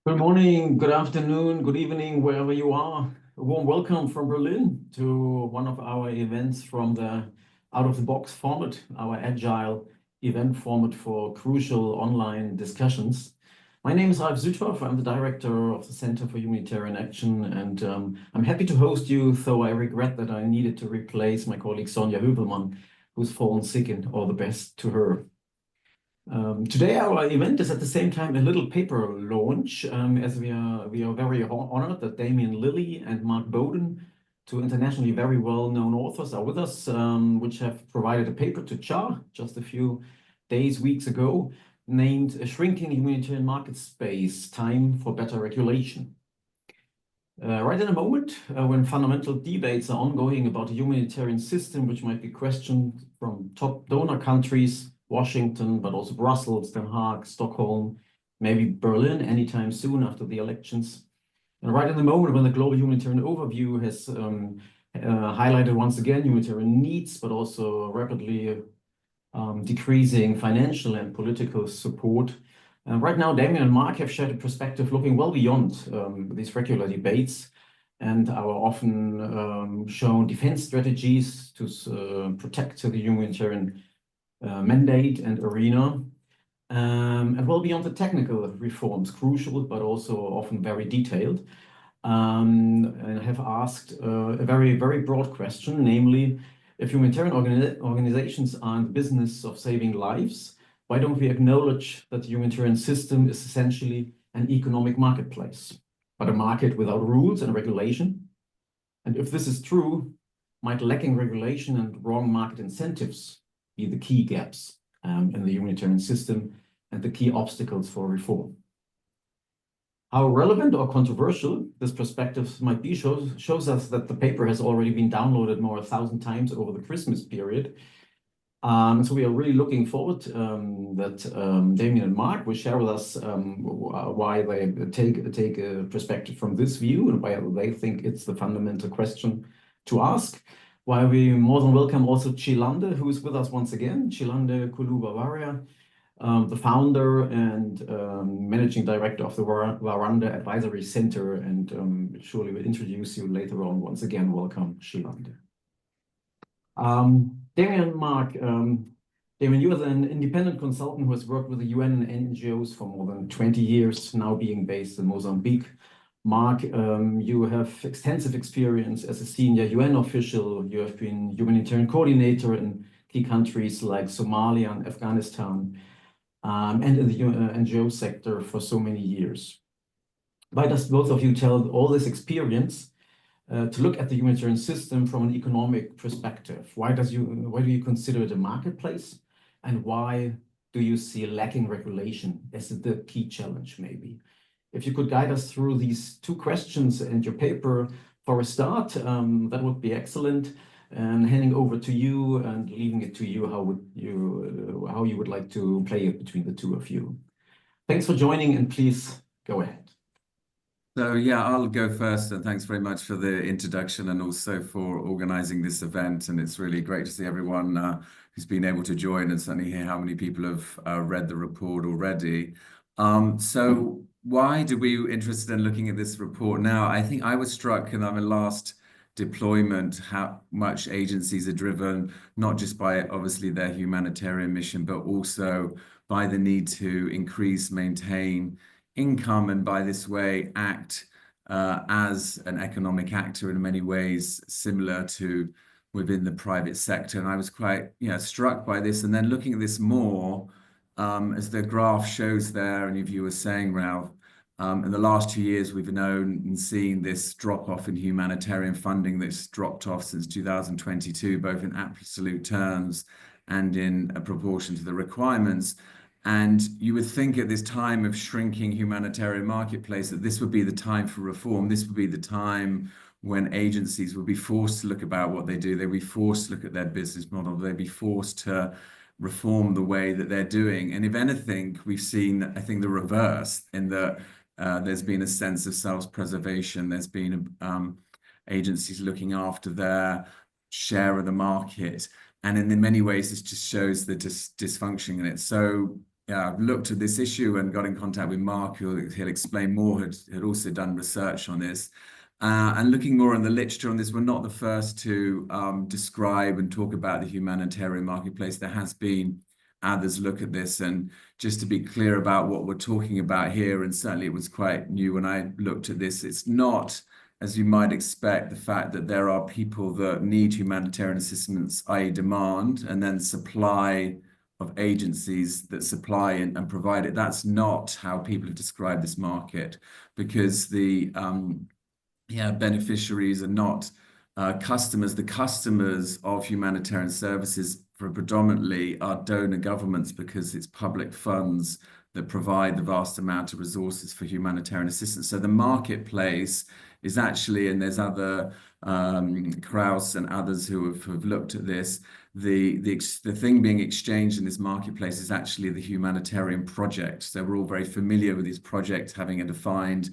Good morning, good afternoon, good evening, wherever you are. A warm welcome from Berlin to one of our events from the out-of-the-box format, our agile event format for crucial online discussions. My name is Ralf Südhoff. I'm the director of the Center for Humanitarian Action, and I'm happy to host you, though I regret that I needed to replace my colleague Sonja Hövelmann, who's fallen sick, and all the best to her. Today, our event is at the same time a little paper launch, as we are very honored that Damian, Lilly, and Mark Bowden, two internationally very well-known authors, are with us, which have provided a paper to CHAR just a few weeks ago, named "A Shrinking Humanitarian Market Space: Time for Better Regulation." Right in a moment when fundamental debates are ongoing about a humanitarian system which might be questioned from top donor countries, Washington, but also Brussels, Den Haag, Stockholm, maybe Berlin anytime soon after the elections. And right in the moment when the global humanitarian overview has highlighted once again humanitarian needs, but also rapidly decreasing financial and political support. Right now, Damian and Mark have shared a perspective looking well beyond these regular debates and our often shown defense strategies to protect the humanitarian mandate and arena, and well beyond the technical reforms, crucial but also often very detailed. And have asked a very, very broad question, namely, if humanitarian organizations are in the business of saving lives, why don't we acknowledge that the humanitarian system is essentially an economic marketplace, but a market without rules and regulation? And if this is true, might lacking regulation and wrong market incentives be the key gaps in the humanitarian system and the key obstacles for reform? How relevant or controversial this perspective might be shows us that the paper has already been downloaded more than 1,000 times over the Christmas period. So we are really looking forward that Damian and Mark will share with us why they take a perspective from this view and why they think it's the fundamental question to ask. While we more than welcome also Chilande, who is with us once again, Chilande Kulu-Bavaria, the founder and managing director of the Waranda Advisory Center, and surely will introduce you later on. Once again, welcome, Chilande. Damian, Mark, Damian, you are an independent consultant who has worked with the UN and NGOs for more than 20 years, now being based in Mozambique. Mark, you have extensive experience as a senior UN official. You have been humanitarian coordinator in key countries like Somalia and Afghanistan, and in the NGO sector for so many years. Why does both of you tell all this experience to look at the humanitarian system from an economic perspective? Why do you consider it a marketplace, and why do you see lacking regulation as the key challenge, maybe? If you could guide us through these two questions and your paper for a start, that would be excellent. And handing over to you and leaving it to you, how you would like to play it between the two of you. Thanks for joining, and please go ahead. So yeah, I'll go first, and thanks very much for the introduction and also for organizing this event. And it's really great to see everyone who's been able to join, and certainly hear how many people have read the report already. So why did we were interested in looking at this report now? I think I was struck in our last deployment how much agencies are driven, not just by obviously their humanitarian mission, but also by the need to increase, maintain income, and by this way act as an economic actor in many ways similar to within the private sector. And I was quite struck by this, and then looking at this more as the graph shows there, and if you were saying, Ralph, in the last 2 years, we've known and seen this drop off in humanitarian funding that's dropped off since 2022, both in absolute terms and in a proportion to the requirements. And you would think at this time of shrinking humanitarian marketplace that this would be the time for reform. This would be the time when agencies would be forced to look about what they do. They'd be forced to look at their business model. They'd be forced to reform the way that they're doing. And if anything, we've seen, I think, the reverse, in that there's been a sense of self-preservation. There's been agencies looking after their share of the market. And in many ways, this just shows the dysfunction in it. So I've looked at this issue and got in contact with Mark, he'll explain more, had also done research on this. And looking more on the literature on this, we're not the first to describe and talk about the humanitarian marketplace. There has been others look at this, and just to be clear about what we're talking about here, and certainly it was quite new when I looked at this, it's not, as you might expect, the fact that there are people that need humanitarian assistance, i.e. demand, and then supply of agencies that supply and provide it. That's not how people have described this market, because the beneficiaries are not customers. The customers of humanitarian services predominantly are donor governments, because it's public funds that provide the vast amount of resources for humanitarian assistance. So the marketplace is actually, and there's other Kraus and others who have looked at this, the thing being exchanged in this marketplace is actually the humanitarian project. So we're all very familiar with these projects having a defined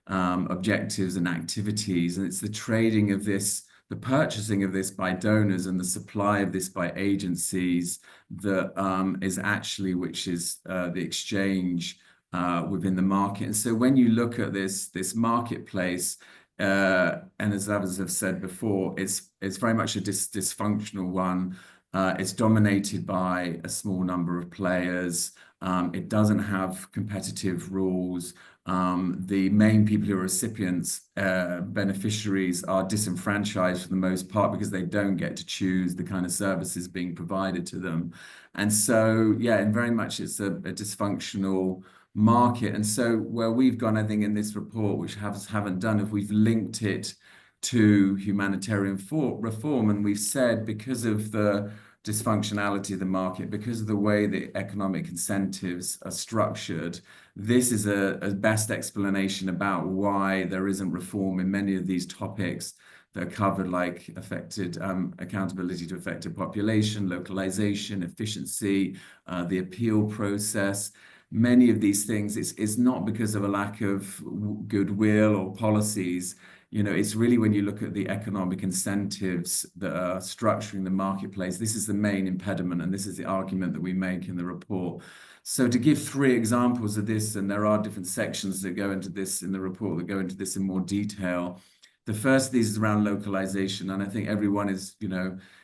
objectives and activities, and it's the trading of this, the purchasing of this by donors and the supply of this by agencies that is actually, which is the exchange within the market. And so when you look at this marketplace, and as others have said before, it's very much a dysfunctional one. It's dominated by a small number of players. It doesn't have competitive rules. The main people who are recipients, beneficiaries, are disenfranchised for the most part, because they don't get to choose the kind of services being provided to them. And so, and very much it's a dysfunctional market. And so where we've gone, I think, in this report, which haven't done, if we've linked it to humanitarian reform, and we've said, because of the dysfunctionality of the market, because of the way the economic incentives are structured, this is a best explanation about why there isn't reform in many of these topics that are covered, like accountability to affected population, localization, efficiency, the appeal process. Many of these things, it's not because of a lack of goodwill or policies. It's really, when you look at the economic incentives that are structuring the marketplace, this is the main impediment, and this is the argument that we make in the report. So to give 3 examples of this, and there are different sections that go into this in the report that go into this in more detail. The first of these is around localization, and I think everyone is,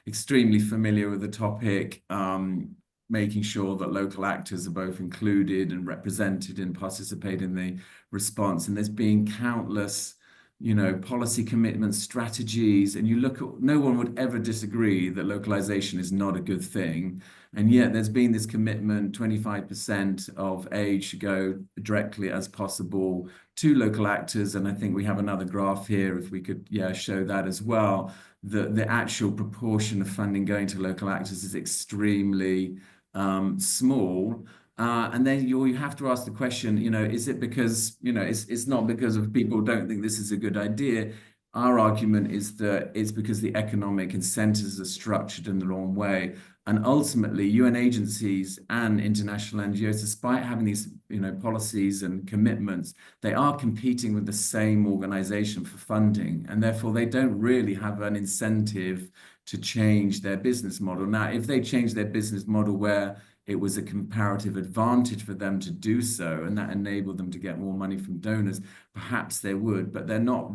extremely familiar with the topic, making sure that local actors are both included and represented and participate in the response. And there's been countless policy commitments, strategies, and you look at, no one would ever disagree that localization is not a good thing. And yet there's been this commitment, 25% of aid should go directly as possible to local actors. And I think we have another graph here, if we could, show that as well. The actual proportion of funding going to local actors is extremely small. And then you have to ask the question, is it because, it's not because of people don't think this is a good idea. Our argument is that it's because the economic incentives are structured in the wrong way. And ultimately, UN agencies and international NGOs, despite having these, policies and commitments, they are competing with the same organization for funding. And therefore, they don't really have an incentive to change their business model. Now, if they change their business model where it was a comparative advantage for them to do so, and that enabled them to get more money from donors, perhaps they would, but they're not,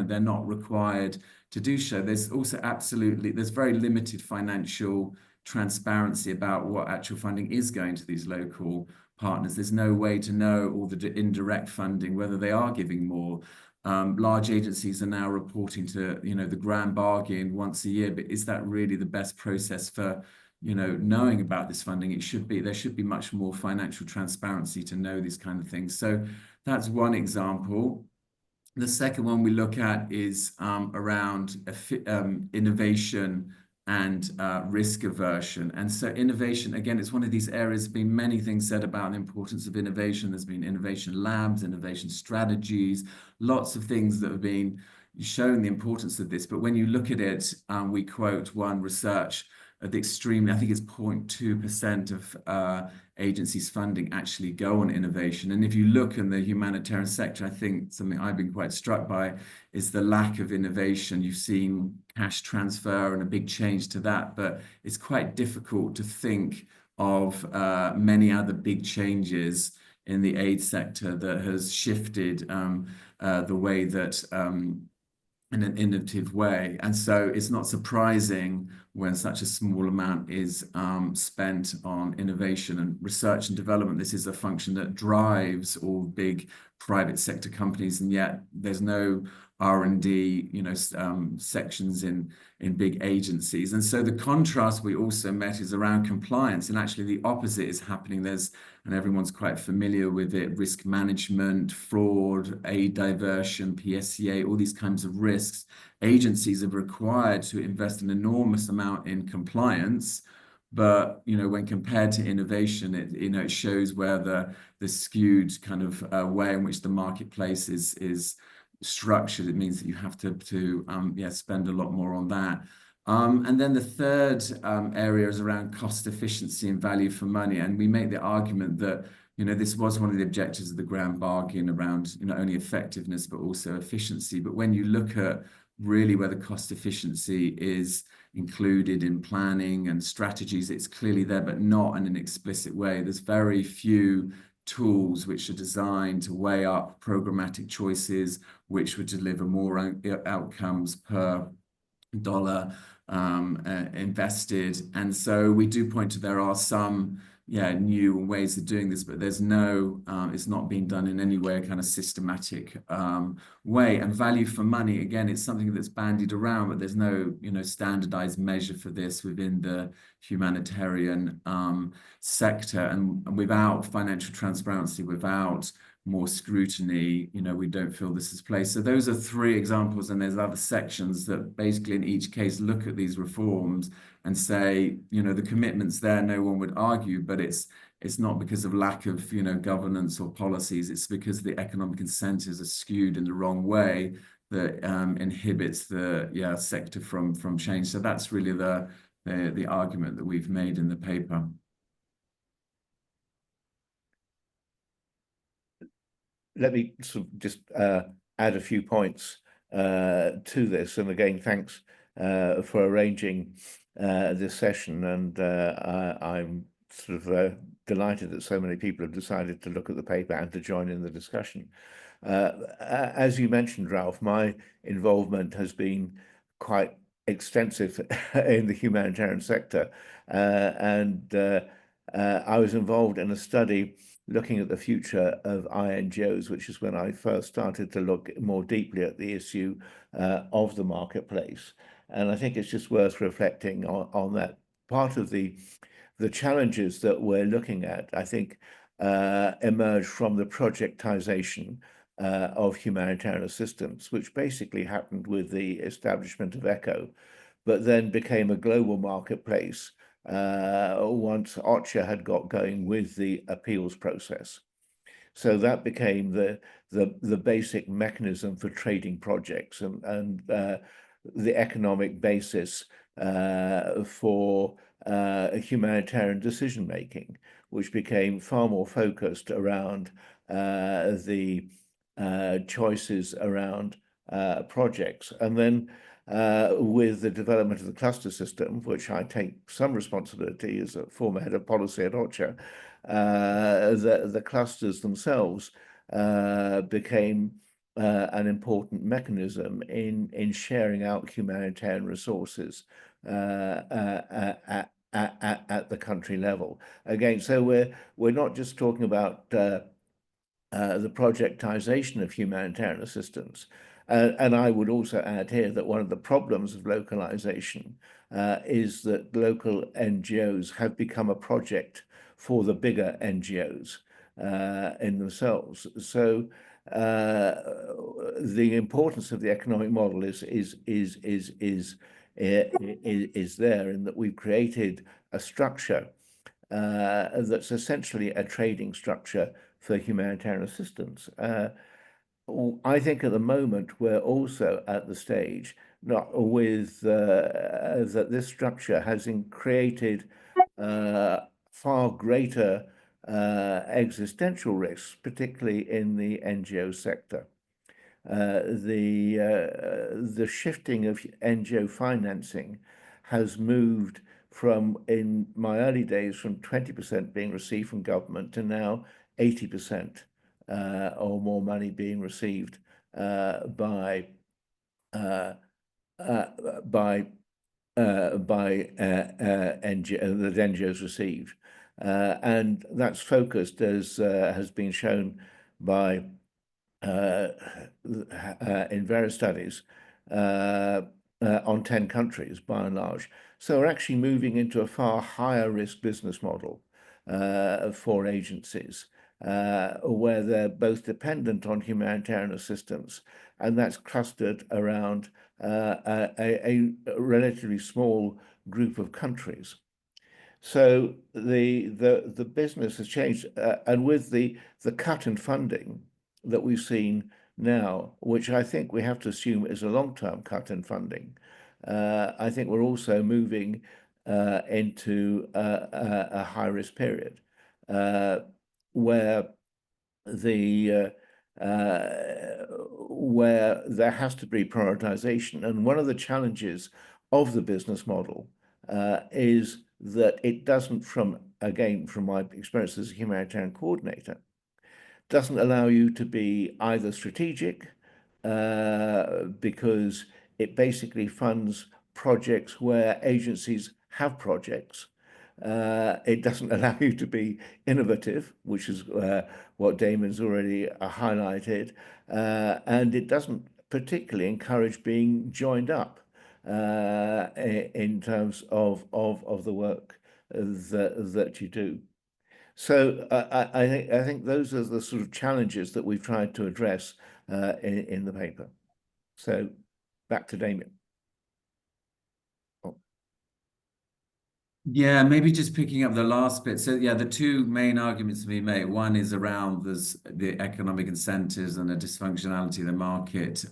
they're not required to do so. There's also there's very limited financial transparency about what actual funding is going to these local partners. There's no way to know all the indirect funding, whether they are giving more. Large agencies are now reporting to, the grand bargain once a year, but is that really the best process for knowing about this funding? There should be much more financial transparency to know these kind of things. So that's one example. The second one we look at is around innovation and risk aversion. And so innovation, again, it's one of these areas. There's been many things said about the importance of innovation. There's been innovation labs, innovation strategies, lots of things that have been shown the importance of this. But when you look at it, we quote one research, the extremely, I think it's 0.2% of agencies' funding actually go on innovation. And if you look in the humanitarian sector, I think something I've been quite struck by is the lack of innovation. You've seen cash transfer and a big change to that, but it's quite difficult to think of many other big changes in the aid sector that has shifted the way that in an innovative way. And so it's not surprising when such a small amount is spent on innovation and research and development. This is a function that drives all big private sector companies, and yet there's no R&D, sections in big agencies. And so the contrast we also met is around compliance, and actually the opposite is happening. And everyone's quite familiar with it, risk management, fraud, aid diversion, PSCA, all these kinds of risks. Agencies are required to invest an enormous amount in compliance, but when compared to innovation, it shows where the skewed kind of way in which the marketplace is structured. It means that you have to spend a lot more on that. And then the third area is around cost efficiency and value for money. And we make the argument that this was one of the objectives of the grand bargain around not only effectiveness but also efficiency. But when you look at really where the cost efficiency is included in planning and strategies, it's clearly there, but not in an explicit way. There's very few tools which are designed to weigh up programmatic choices, which would deliver more outcomes per dollar invested. And so we do point to there are some new ways of doing this, but there's no it's not being done in any way a kind of systematic way. And value for money, again, it's something that's bandied around, but there's no standardized measure for this within the humanitarian sector. And without financial transparency, without more scrutiny, we don't feel this is placed. So those are three examples, and there's other sections that basically in each case look at these reforms and say, the commitment's there, no one would argue, but it's not because of lack of, governance or policies. It's because the economic incentives are skewed in the wrong way that inhibits the sector from change. So that's really the argument that we've made in the paper. Let me sort of just add a few points to this. And again, thanks for arranging this session. And I'm sort of delighted that so many people have decided to look at the paper and to join in the discussion. As you mentioned, Ralph, my involvement has been quite extensive in the humanitarian sector. And I was involved in a study looking at the future of NGOs, which is when I first started to look more deeply at the issue of the marketplace. And I think it's just worth reflecting on that. Part of the challenges that we're looking at, I think, emerge from the projectization of humanitarian assistance, which basically happened with the establishment of ECHO, but then became a global marketplace once OCHA had got going with the appeals process. So that became the basic mechanism for trading projects and the economic basis for humanitarian decision making, which became far more focused around the choices around projects. And then with the development of the cluster system, which I take some responsibility as a former head of policy at OCHA, the clusters themselves became an important mechanism in sharing out humanitarian resources at the country level. Again, so we're not just talking about the projectization of humanitarian assistance. And I would also add here that one of the problems of localization is that local NGOs have become a project for the bigger NGOs in themselves. So the importance of the economic model is there in that we've created a structure that's essentially a trading structure for humanitarian assistance. I think at the moment we're also at the stage not with that this structure has created far greater existential risks, particularly in the NGO sector. The shifting of NGO financing has moved from, in my early days, from 20% being received from government to now 80% or more money being received by NGOs received, and that's focused, as has been shown by in various studies, on 10 countries by and large. So we're actually moving into a far higher risk business model for agencies, where they're both dependent on humanitarian assistance, and that's clustered around a relatively small group of countries. So the business has changed, and with the cut in funding that we've seen now, which I think we have to assume is a long-term cut in funding, I think we're also moving into a high-risk period where where there has to be prioritization. And one of the challenges of the business model is that it doesn't, again, from my experience as a humanitarian coordinator, doesn't allow you to be either strategic, because it basically funds projects where agencies have projects. It doesn't allow you to be innovative, which is what Damian's already highlighted, and it doesn't particularly encourage being joined up in terms of the work that you do. So I think those are the sort of challenges that we've tried to address in the paper. So back to Damian. Yeah, maybe just picking up the last bit. So yeah, the two main arguments to be made. One is around the economic incentives and the dysfunctionality of the market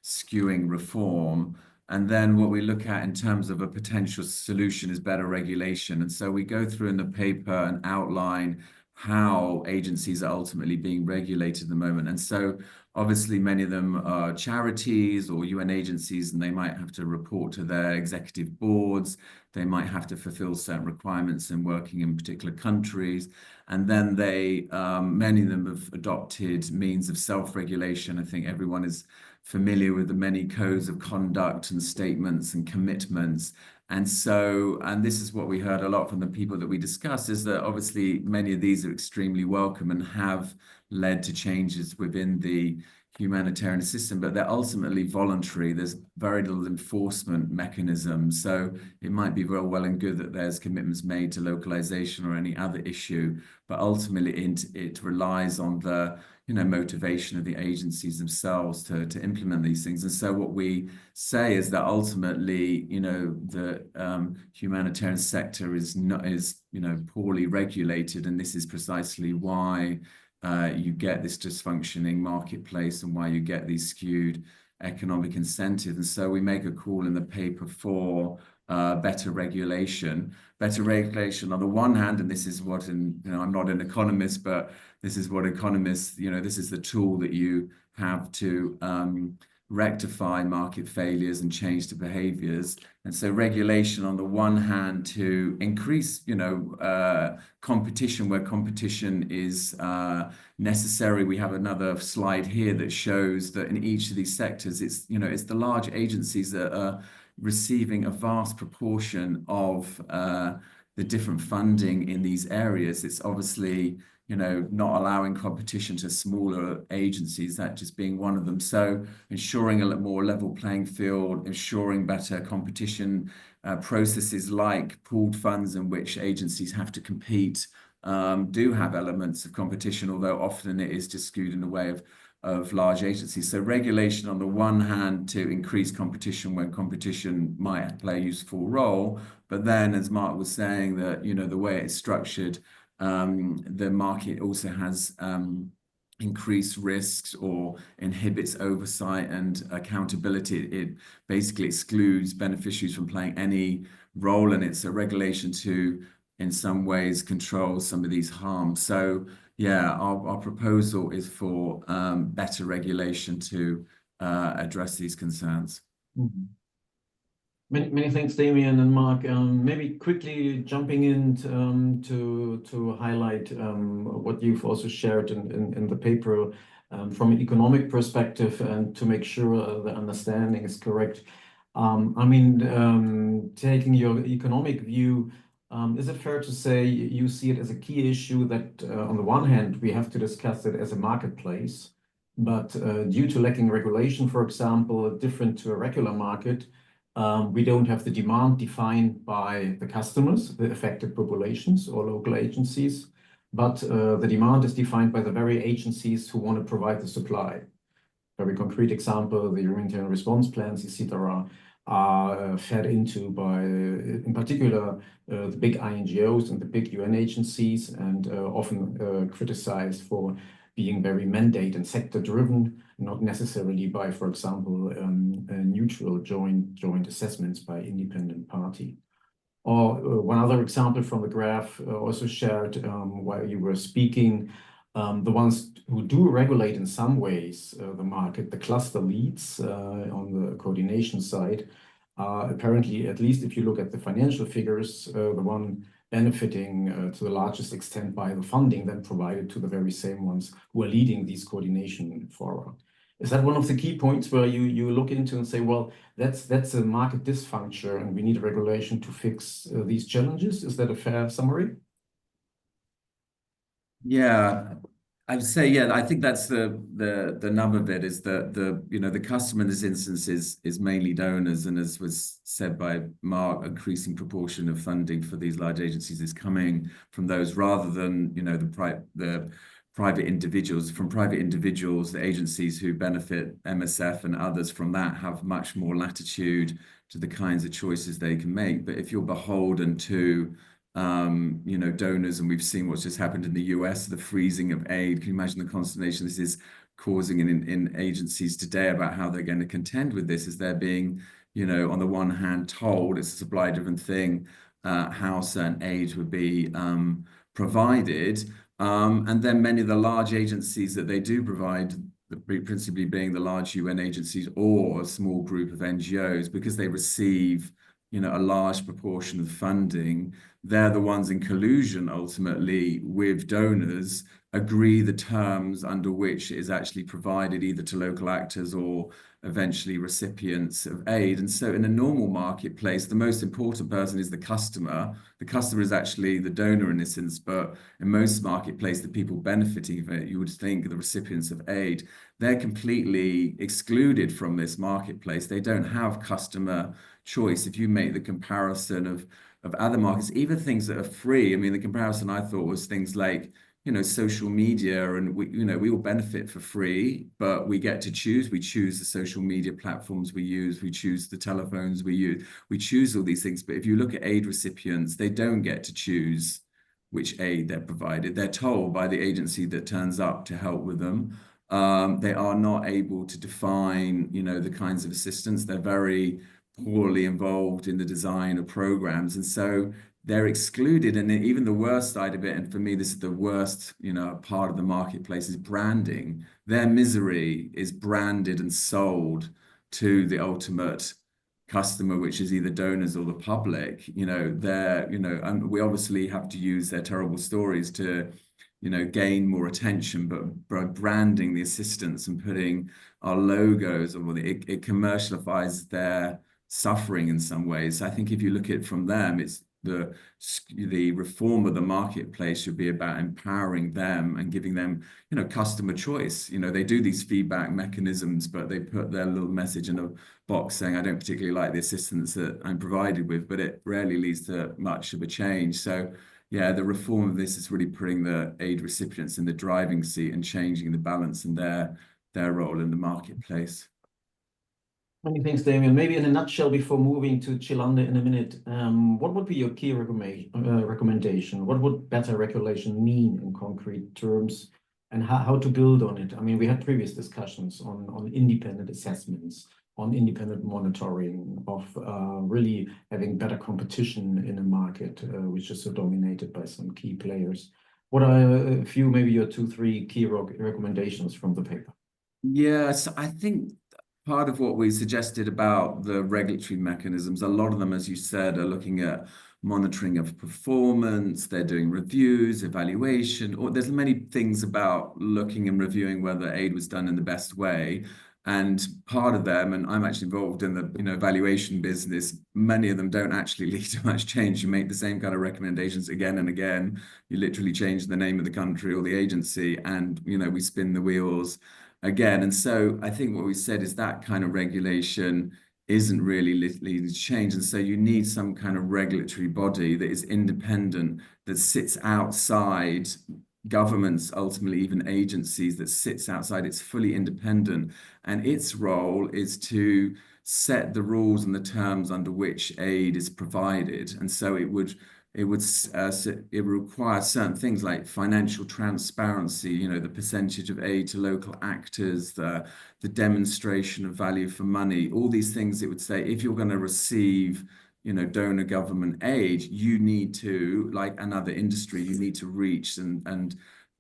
skewing reform. And then what we look at in terms of a potential solution is better regulation. And so we go through in the paper and outline how agencies are ultimately being regulated at the moment. And so obviously many of them are charities or UN agencies, and they might have to report to their executive boards. They might have to fulfill certain requirements in working in particular countries. And then many of them have adopted means of self-regulation. I think everyone is familiar with the many codes of conduct and statements and commitments. And this is what we heard a lot from the people that we discussed, is that obviously many of these are extremely welcome and have led to changes within the humanitarian system, but they're ultimately voluntary. There's very little enforcement mechanism. So it might be very well and good that there's commitments made to localization or any other issue, but ultimately it relies on the motivation of the agencies themselves to implement these things. And so what we say is that ultimately, the humanitarian sector is poorly regulated, and this is precisely why you get this dysfunctioning marketplace and why you get these skewed economic incentives. And so we make a call in the paper for better regulation. Better regulation on the one hand, and this is what, I'm not an economist, but this is what economists, this is the tool that you have to rectify market failures and change the behaviors. And so regulation on the one hand to increase, competition where competition is necessary. We have another slide here that shows that in each of these sectors, it's the large agencies that are receiving a vast proportion of the different funding in these areas. It's obviously not allowing competition to smaller agencies, that just being one of them. So ensuring a more level playing field, ensuring better competition processes like pooled funds in which agencies have to compete do have elements of competition, although often it is just skewed in the way of large agencies. So regulation on the one hand to increase competition when competition might play a useful role, but then as Mark was saying, that the way it's structured, the market also has increased risks or inhibits oversight and accountability. It basically excludes beneficiaries from playing any role in it. So regulation to, in some ways, control some of these harms. So yeah, our proposal is for better regulation to address these concerns. Mm-hmm. Many thanks, Damian and Mark. Maybe quickly jumping in to highlight what you've also shared in the paper from an economic perspective, and to make sure the understanding is correct. I mean, taking your economic view, is it fair to say you see it as a key issue that on the one hand, we have to discuss it as a marketplace, but due to lacking regulation, for example, different to a regular market, we don't have the demand defined by the customers, the affected populations or local agencies, but the demand is defined by the very agencies who want to provide the supply. Very concrete example, the humanitarian response plans, etc., are fed into by, in particular, the big NGOs and the big UN agencies, and often criticized for being very mandate and sector driven, not necessarily by, for example, neutral joint assessments by independent party. Or one other example from the graph also shared while you were speaking, the ones who do regulate in some ways the market, the cluster leads on the coordination side, are apparently, at least if you look at the financial figures, the one benefiting to the largest extent by the funding then provided to the very same ones who are leading these coordination fora. Is that one of the key points where you look into and say, well, that's a market dysfunction and we need a regulation to fix these challenges? Is that a fair summary? Yeah, I would say, yeah, I think that's the nub of it, is that the customer in this instance is mainly donors, and as was said by Mark, increasing proportion of funding for these large agencies is coming from those rather than the private individuals. From private individuals, the agencies who benefit MSF and others from that have much more latitude to the kinds of choices they can make. But if you're beholden to donors, and we've seen what's just happened in the US, the freezing of aid. Can you imagine the consternation this is causing in agencies today about how they're going to contend with this, as they're being, on the one hand told it's a supply-driven thing, how certain aid would be provided. And then many of the large agencies that they do provide, principally being the large UN agencies or a small group of NGOs, because they receive a large proportion of funding, they're the ones in collusion ultimately with donors, agree the terms under which it is actually provided either to local actors or eventually recipients of aid. And so in a normal marketplace, the most important person is the customer. The customer is actually the donor in this instance, but in most marketplaces, the people benefiting from it, you would think the recipients of aid, they're completely excluded from this marketplace. They don't have customer choice. If you make the comparison of other markets, even things that are free, I mean, the comparison I thought was things like, social media, and we all benefit for free, but we get to choose. We choose the social media platforms we use. We choose the telephones we use. We choose all these things. But if you look at aid recipients, they don't get to choose which aid they're provided. They're told by the agency that turns up to help with them. They are not able to define, the kinds of assistance. They're very poorly involved in the design of programs. And so they're excluded. And even the worst side of it, and for me, this is the worst, part of the marketplace, is branding. Their misery is branded and sold to the ultimate customer, which is either donors or the public. And we obviously have to use their terrible stories to, gain more attention, but by branding the assistance and putting our logos, or it commercialifies their suffering in some ways. I think if you look at it from them, it's the reform of the marketplace should be about empowering them and giving them, customer choice. They do these feedback mechanisms, but they put their little message in a box saying, I don't particularly like the assistance that I'm provided with, but it rarely leads to much of a change. So yeah, the reform of this is really putting the aid recipients in the driving seat and changing the balance in their role in the marketplace. Many thanks, Damian. Maybe in a nutshell, before moving to Chilande in a minute, what would be your key recommendation? What would better regulation mean in concrete terms, and how to build on it? I mean, we had previous discussions on independent assessments, on independent monitoring, of really having better competition in a market which is so dominated by some key players. What are a few, maybe your 2, 3 key recommendations from the paper? Yes, I think part of what we suggested about the regulatory mechanisms, a lot of them, as you said, are looking at monitoring of performance, they're doing reviews, evaluation, or there's many things about looking and reviewing whether aid was done in the best way. And part of them, and I'm actually involved in the evaluation business, many of them don't actually lead to much change. You make the same kind of recommendations again and again. You literally change the name of the country or the agency, and we spin the wheels again. And so I think what we said is that kind of regulation isn't really leading to change. And so you need some kind of regulatory body that is independent, that sits outside governments, ultimately even agencies, that sits outside. It's fully independent. And its role is to set the rules and the terms under which aid is provided. And so it would require certain things like financial transparency, the percentage of aid to local actors, the demonstration of value for money, all these things. It would say, if you're going to receive donor government aid, you need to, like another industry, you need to reach and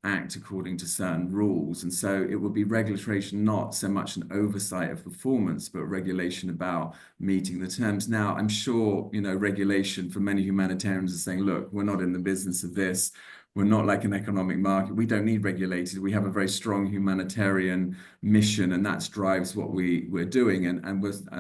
act according to certain rules. And so it would be regulation, not so much an oversight of performance, but regulation about meeting the terms. Now, I'm sure, regulation for many humanitarians is saying, look, we're not in the business of this. We're not like an economic market. We don't need regulated. We have a very strong humanitarian mission, and that drives what we're doing. And I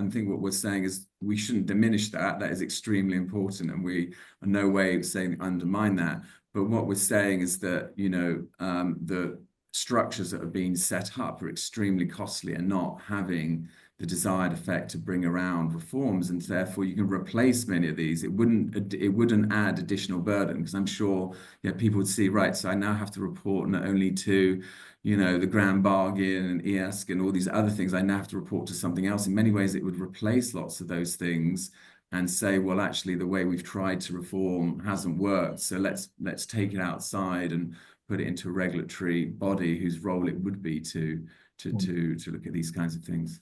think what we're saying is we shouldn't diminish that. That is extremely important, and we are no way saying undermine that. But what we're saying is that, the structures that are being set up are extremely costly and not having the desired effect to bring around reforms, and therefore you can replace many of these. It wouldn't add additional burden, because I'm sure people would see, right, so I now have to report not only to the Grand Bargain and ESC and all these other things, I now have to report to something else. In many ways it would replace lots of those things and say, well, actually the way we've tried to reform hasn't worked, so let's take it outside and put it into a regulatory body whose role it would be to look at these kinds of things.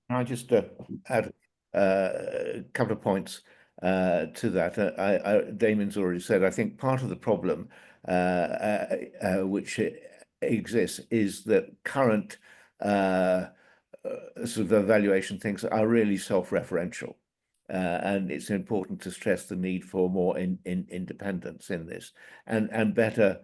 I just add a couple of points to that. Damian's already said, I think part of the problem which exists is that current sort of evaluation things are really self-referential. And it's important to stress the need for more independence in this and better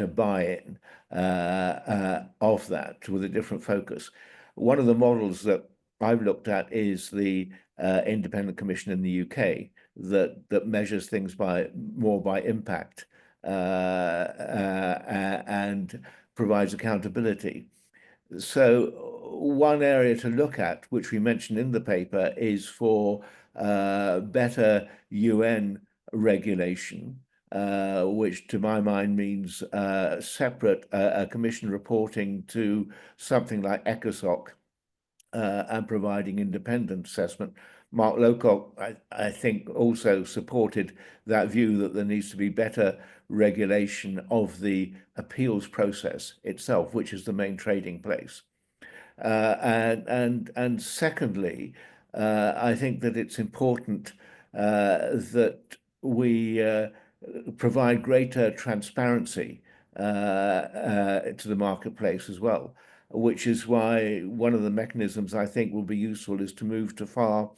buy-in of that with a different focus. One of the models that I've looked at is the Independent Commission in the UK that measures things more by impact and provides accountability. So one area to look at, which we mentioned in the paper, is for better UN regulation, which to my mind means separate a commission reporting to something like ECOSOC and providing independent assessment. Mark Lowcock, I think, also supported that view that there needs to be better regulation of the appeals process itself, which is the main trading place. And secondly, I think that it's important that we provide greater transparency to the marketplace as well, which is why one of the mechanisms I think will be useful is to move to far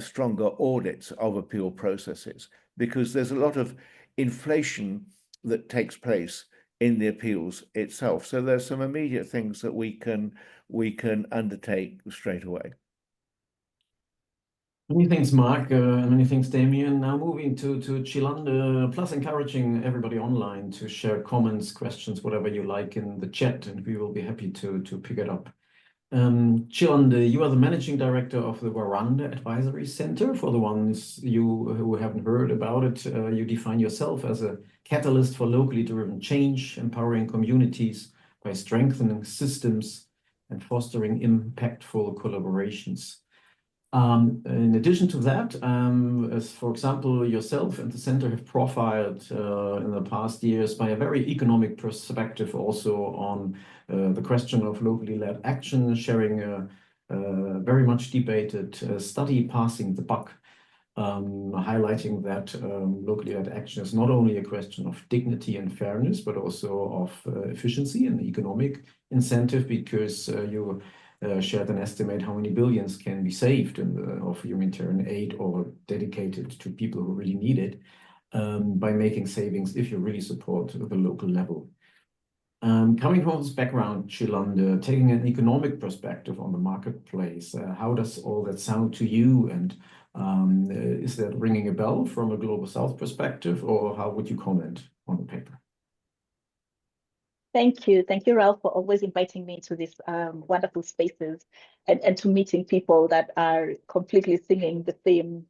stronger audits of appeal processes, because there's a lot of inflation that takes place in the appeals itself. So there's some immediate things that we can undertake straight away. Many thanks, Mark, and many thanks, Damian. Now moving to Chilande, plus encouraging everybody online to share comments, questions, whatever you like in the chat, and we will be happy to pick it up. Chilande, you are the managing director of the Waranda Advisory Center. For the ones who haven't heard about it, you define yourself as a catalyst for locally driven change, empowering communities by strengthening systems and fostering impactful collaborations. In addition to that, as for example, yourself and the center have profiled in the past years by a very economic perspective also on the question of locally led action, sharing a very much debated study, Passing the Buck, highlighting that locally led action is not only a question of dignity and fairness, but also of efficiency and economic incentive, because you shared an estimate how many billions can be saved of humanitarian aid or dedicated to people who really need it by making savings if you really support the local level. Coming from this background, Chilande, taking an economic perspective on the marketplace, how does all that sound to you? And is that ringing a bell from a Global South perspective, or how would you comment on the paper? Thank you, Ralph, for always inviting me to these wonderful spaces and to meeting people that are completely singing the same,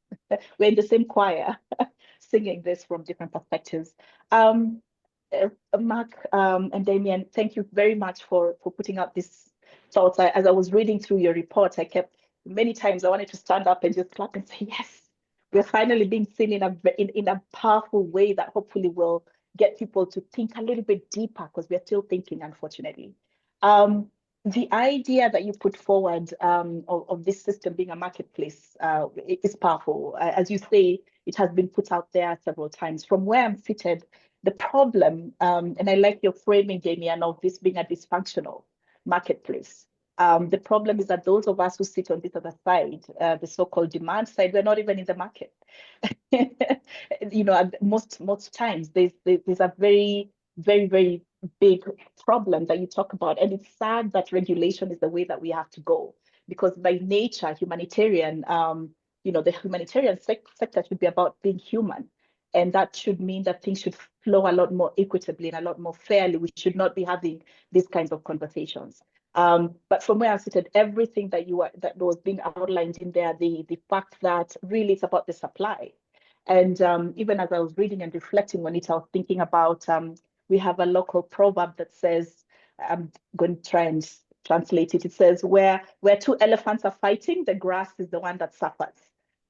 we're in the same choir, singing this from different perspectives. Mark and Damian, thank you very much for putting up these thoughts. As I was reading through your report, I kept many times I wanted to stand up and just clap and say, yes, we're finally being seen in a powerful way that hopefully will get people to think a little bit deeper, because we're still thinking, unfortunately. The idea that you put forward of this system being a marketplace is powerful. As you say, it has been put out there several times. From where I'm seated, the problem, and I like your framing, Damian, of this being a dysfunctional marketplace. The problem is that those of us who sit on this other side, the so-called demand side, we're not even in the market. You know, most times there's a very, very, very big problem that you talk about, and it's sad that regulation is the way that we have to go, because by nature, humanitarian, you know, the humanitarian sector should be about being human. And that should mean that things should flow a lot more equitably and a lot more fairly. We should not be having these kinds of conversations. But from where I'm seated, everything that was being outlined in there, the fact that really it's about the supply. And even as I was reading and reflecting on it, I was thinking about, we have a local proverb that says, I'm going to try and translate it. It says, where two elephants are fighting, the grass is the one that suffers.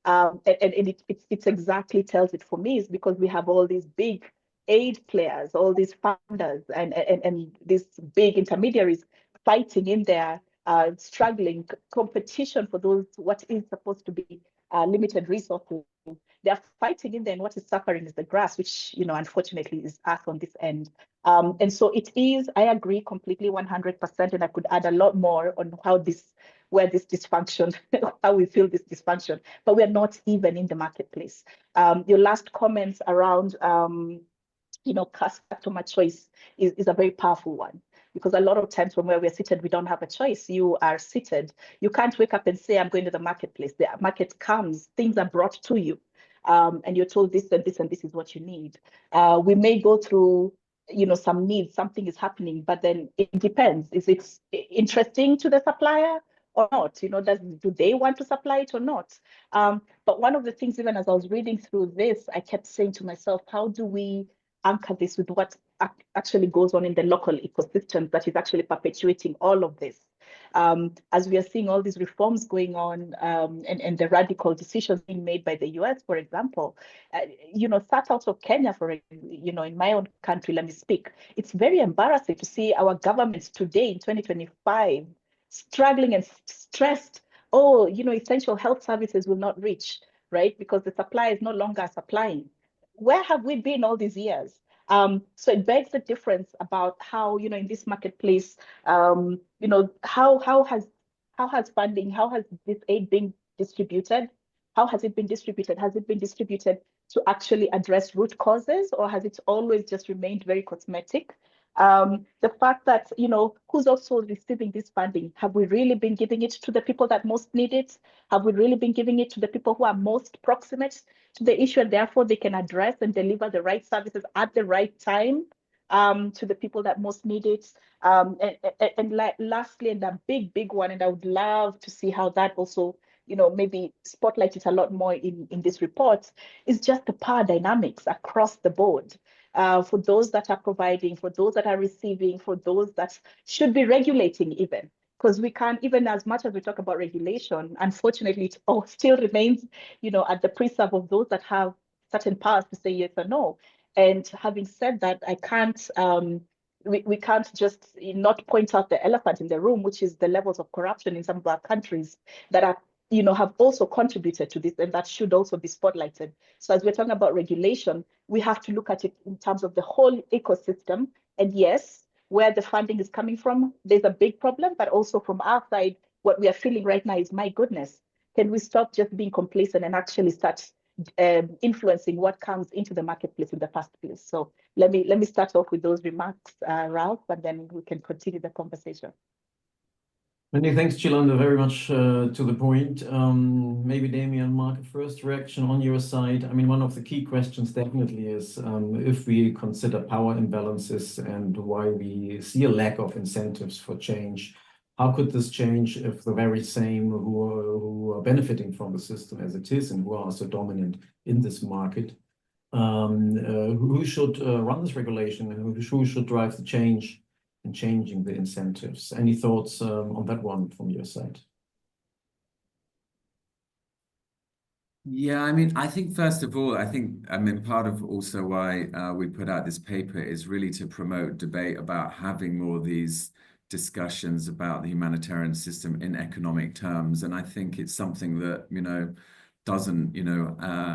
And it exactly tells it for me, is because we have all these big aid players, all these funders and these big intermediaries fighting in there, struggling, competition for those, what is supposed to be limited resources. They're fighting in there, and what is suffering is the grass, which, you know, unfortunately is us on this end. And so it is, I agree completely 100%, and I could add a lot more on how where this dysfunction, how we feel this dysfunction, but we're not even in the marketplace. Your last comments around, you know, customer choice is a very powerful one, because a lot of times from where we're seated, we don't have a choice. You are seated. You can't wake up and say, I'm going to the marketplace. The market comes, things are brought to you, and you're told this and this and this is what you need. We may go through, you know, some needs, something is happening, but then it depends. Is it interesting to the supplier or not? You know, do they want to supply it or not? But one of the things, even as I was reading through this, I kept saying to myself, how do we anchor this with what actually goes on in the local ecosystems that is actually perpetuating all of this? As we are seeing all these reforms going on, and the radical decisions being made by the US, for example, you know, start out of Kenya, you know, in my own country, let me speak. It's very embarrassing to see our governments today in 2025 struggling and stressed. Oh, you know, essential health services will not reach, right? Because the supply is no longer supplying. Where have we been all these years? So it begs the difference about how, you know, in this marketplace, you know, how has funding, how has this aid been distributed? How has it been distributed? Has it been distributed to actually address root causes, or has it always just remained very cosmetic? The fact that, you know, who's also receiving this funding? Have we really been giving it to the people that most need it? Have we really been giving it to the people who are most proximate to the issue, and therefore they can address and deliver the right services at the right time to the people that most need it? And lastly, and a big one, and I would love to see how that also, you know, maybe spotlight it a lot more in this report, is just the power dynamics across the board. For those that are providing, for those that are receiving, for those that should be regulating even. Because we can't, even as much as we talk about regulation, unfortunately, it all still remains, you know, at the preserve of those that have certain powers to say yes or no. And having said that, I can't, we can't just not point out the elephant in the room, which is the levels of corruption in some of our countries that are, you know, have also contributed to this, and that should also be spotlighted. So as we're talking about regulation, we have to look at it in terms of the whole ecosystem. And yes, where the funding is coming from, there's a big problem, but also from our side, what we are feeling right now is, my goodness, can we stop just being complacent and actually start influencing what comes into the marketplace in the first place? So let me start off with those remarks, Ralph, and then we can continue the conversation. Many thanks, Chilanda, very much to the point. Maybe Damian, Mark, first reaction on your side. I mean, one of the key questions definitely is if we consider power imbalances and why we see a lack of incentives for change, how could this change if the very same who are benefiting from the system as it is and who are so dominant in this market, who should run this regulation and who should drive the change and changing the incentives? Any thoughts on that one from your side? Yeah, I mean, I think first of all, part of also why we put out this paper is really to promote debate about having more of these discussions about the humanitarian system in economic terms. And I think it's something that, doesn't,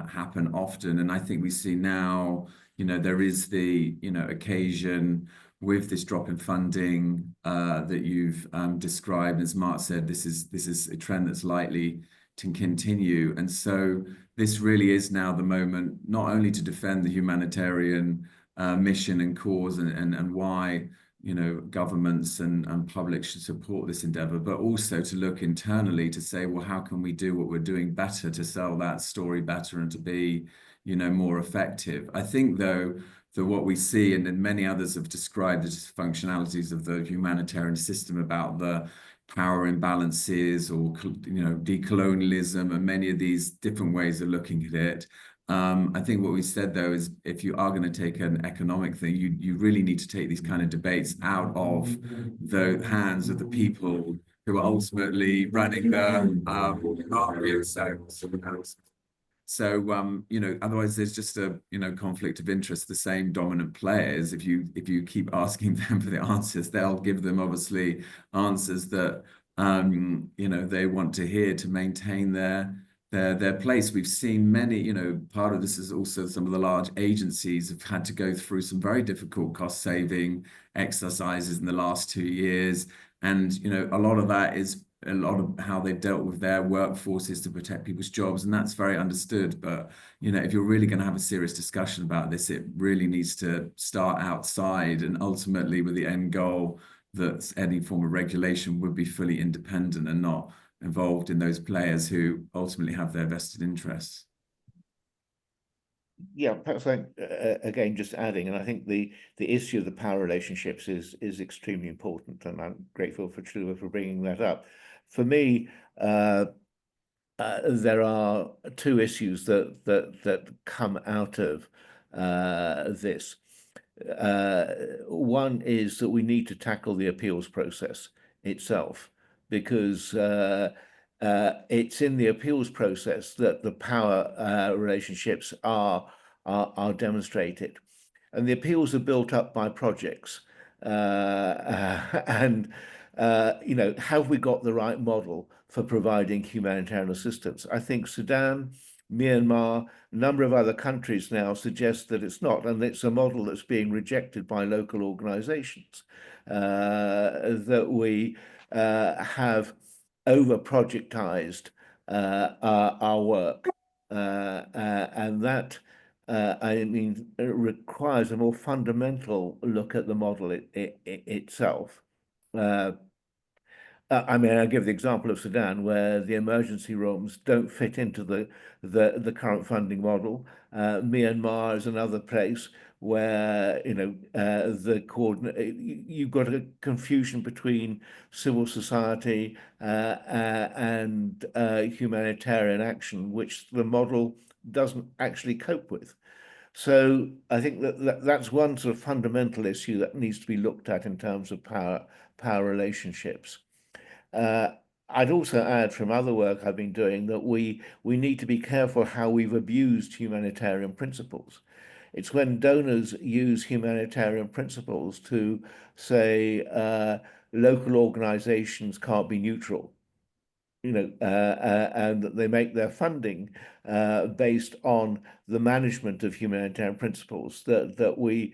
happen often. And I think we see now, there is the, occasion with this drop in funding that you've described. As Mark said, this is a trend that's likely to continue. And so this really is now the moment, not only to defend the humanitarian mission and cause and why, governments and public should support this endeavor, but also to look internally to say, well, how can we do what we're doing better to sell that story better and to be, more effective? I think, though, that what we see, and then many others have described the dysfunctionalities of the humanitarian system about the power imbalances or, decolonialism and many of these different ways of looking at it. I think what we said, though, is if you are going to take an economic thing, you really need to take these kind of debates out of the hands of the people who are ultimately running the market. So, otherwise there's just a, conflict of interest. The same dominant players, if you keep asking them for the answers, they'll give them obviously answers that, they want to hear to maintain their place. We've seen many, part of this is also some of the large agencies have had to go through some very difficult cost saving exercises in the last 2 years. And, a lot of that is a lot of how they dealt with their workforces to protect people's jobs. And that's very understood. But, if you're really going to have a serious discussion about this, it really needs to start outside and ultimately with the end goal that any form of regulation would be fully independent and not involved in those players who ultimately have their vested interests. Yeah, perhaps again, just adding, and I think the issue of the power relationships is extremely important, and I'm grateful for Chilanda for bringing that up. For me, there are two issues that come out of this. One is that we need to tackle the appeals process itself, because it's in the appeals process that the power relationships are demonstrated, and the appeals are built up by projects. And have we got the right model for providing humanitarian assistance? I think Sudan, Myanmar, a number of other countries now suggest that it's not, and it's a model that's being rejected by local organizations, that we have over-projectized our work, and that requires a more fundamental look at the model itself. I'll give the example of Sudan, where the emergency rooms don't fit into the current funding model. Myanmar is another place where you've got a confusion between civil society and humanitarian action, which the model doesn't actually cope with. So I think that's one sort of fundamental issue that needs to be looked at in terms of power relationships. I'd also add from other work I've been doing that we need to be careful how we've abused humanitarian principles. It's when donors use humanitarian principles to say local organizations can't be neutral, and that they make their funding based on the management of humanitarian principles, that we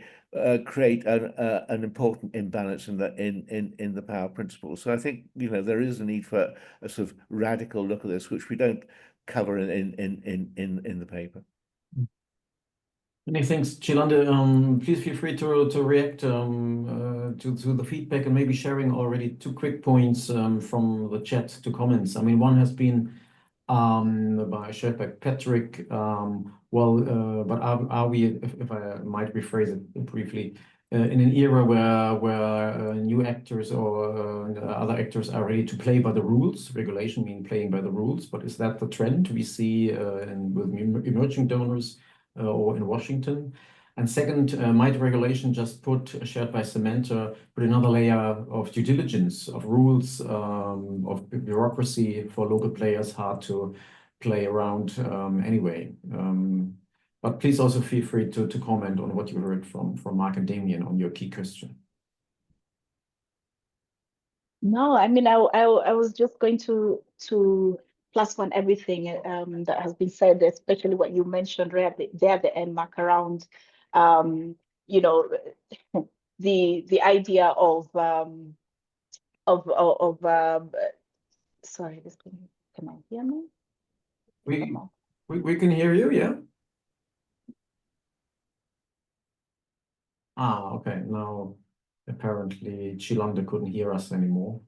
create an important imbalance in the power principles. So I think, you know, there is a need for a sort of radical look at this, which we don't cover in the paper. Many thanks, Chilande. Please feel free to react to the feedback and maybe sharing already 2 quick points from the chat to comments. I mean, one has been shared by Patrick. But are we, if I might rephrase it briefly, in an era where new actors or other actors are ready to play by the rules? Regulation means playing by the rules, but is that the trend we see with emerging donors or in Washington? And second, might regulation just shared by Samantha, put another layer of due diligence, of rules, of bureaucracy for local players, hard to play around anyway. But please also feel free to comment on what you heard from Mark and Damian on your key question. No, I mean, I was just going to plus one everything that has been said, especially what you mentioned right there at the end, Mark, around you know, the idea of sorry, can I hear me? We can hear you, yeah. Okay. Now apparently Chilande couldn't hear us anymore.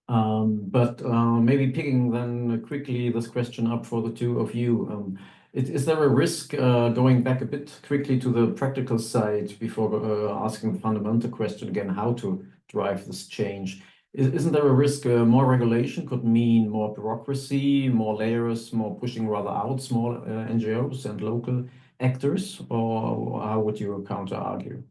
But maybe picking then quickly this question up for the 2 of you. Is there a risk, going back a bit quickly to the practical side before asking the fundamental question again, how to drive this change? Isn't there a risk more regulation could mean more bureaucracy, more layers, more pushing rather out small NGOs and local actors, or how would you counter argue?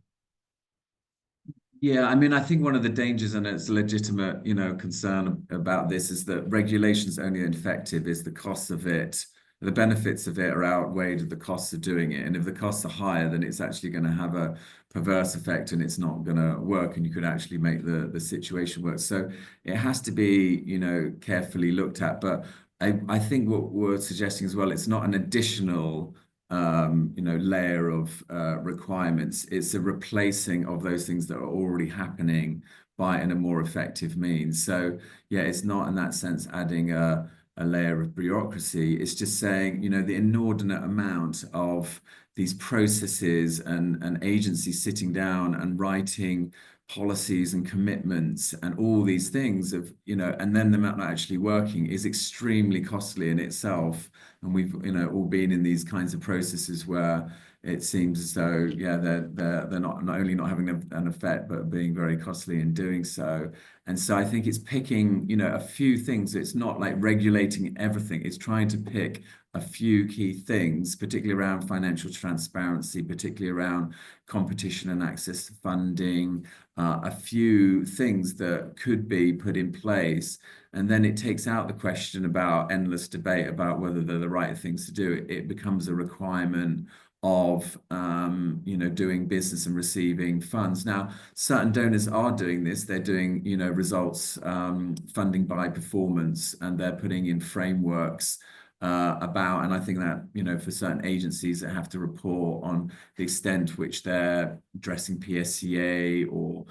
Yeah, I mean, I think one of the dangers, and it's a legitimate, you know, concern about this, is that regulation's only effective is the costs of it. The benefits of it are outweighed the costs of doing it. And if the costs are higher, then it's actually going to have a perverse effect and it's not going to work, and you could actually make the situation work. So it has to be, you know, carefully looked at. But I think what we're suggesting as well, it's not an additional you know, layer of requirements. It's a replacing of those things that are already happening by in a more effective means. So yeah, it's not in that sense adding a layer of bureaucracy. It's just saying, you know, the inordinate amount of these processes and agencies sitting down and writing policies and commitments and all these things of, you know, and then them not actually working is extremely costly in itself. And we've, you know, all been in these kinds of processes where it seems as though, yeah, they're not only not having an effect, but being very costly in doing so. And so I think it's picking, you know, a few things. It's not like regulating everything. It's trying to pick a few key things, particularly around financial transparency, particularly around competition and access to funding, a few things that could be put in place. And then it takes out the question about endless debate about whether they're the right things to do. It becomes a requirement of you know, doing business and receiving funds. Now, certain donors are doing this. They're doing, you know, results funding by performance, and they're putting in frameworks about, and I think that, you know, for certain agencies that have to report on the extent to which they're addressing PSCA or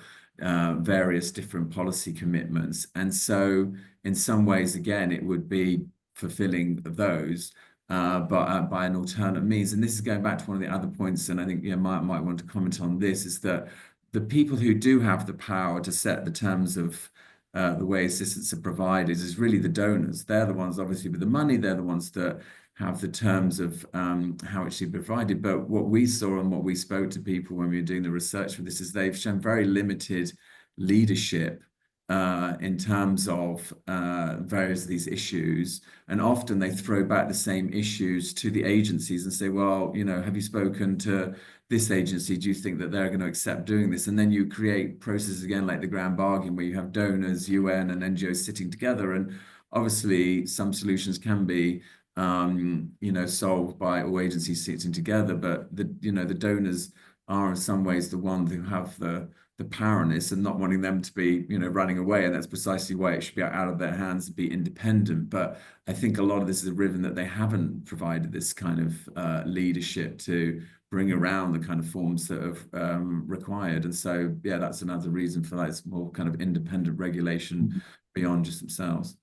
various different policy commitments. And so in some ways, again, it would be fulfilling those, but by an alternate means. And this is going back to one of the other points, and I think, yeah, might want to comment on this, is that the people who do have the power to set the terms of the way assistance are provided is really the donors. They're the ones, obviously, with the money. They're the ones that have the terms of how it should be provided. But what we saw and what we spoke to people when we were doing the research for this is they've shown very limited leadership in terms of various of these issues. And often they throw back the same issues to the agencies and say, well, you know, have you spoken to this agency? Do you think that they're going to accept doing this? And then you create processes again, like the grand bargain, where you have donors, UN and NGOs sitting together. And obviously some solutions can be you know, solved by all agencies sitting together, but the, you know, the donors are in some ways the ones who have the parentness and not wanting them to be, running away. And that's precisely why it should be out of their hands and be independent. But I think a lot of this is driven that they haven't provided this kind of leadership to bring around the kind of forms that are required. And so, yeah, that's another reason for that. It's more kind of independent regulation beyond just themselves.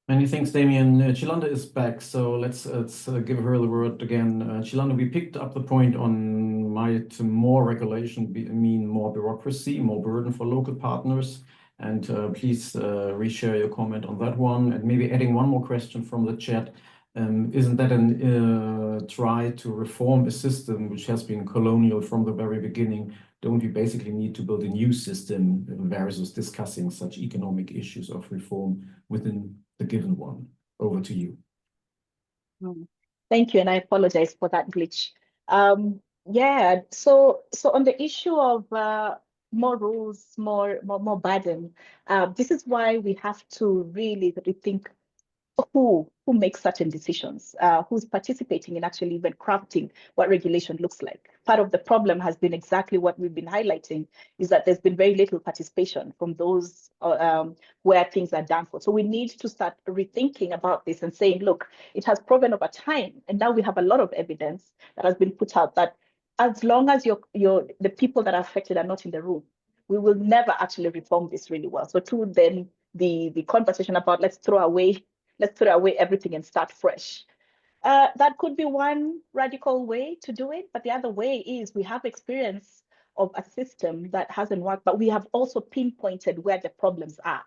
Many thanks, Damian. Chilanda is back, so let's give her the word again. Chilanda, we picked up the point on might more regulation mean more bureaucracy, more burden for local partners, and please reshare your comment on that one. And maybe adding one more question from the chat. Isn't that a try to reform a system which has been colonial from the very beginning? Don't we basically need to build a new system versus discussing such economic issues of reform within the given one? Over to you. Thank you, and I apologize for that glitch. Yeah, so on the issue of more rules, more burden, this is why we have to really rethink who makes certain decisions, who's participating in actually even crafting what regulation looks like. Part of the problem has been exactly what we've been highlighting, is that there's been very little participation from those where things are done for. So we need to start rethinking about this and saying, look, it has proven over time, and now we have a lot of evidence that has been put out that as long as the people that are affected are not in the room, we will never actually reform this really well. So then the conversation about let's throw away everything and start fresh. That could be one radical way to do it, but the other way is we have experience of a system that hasn't worked, but we have also pinpointed where the problems are.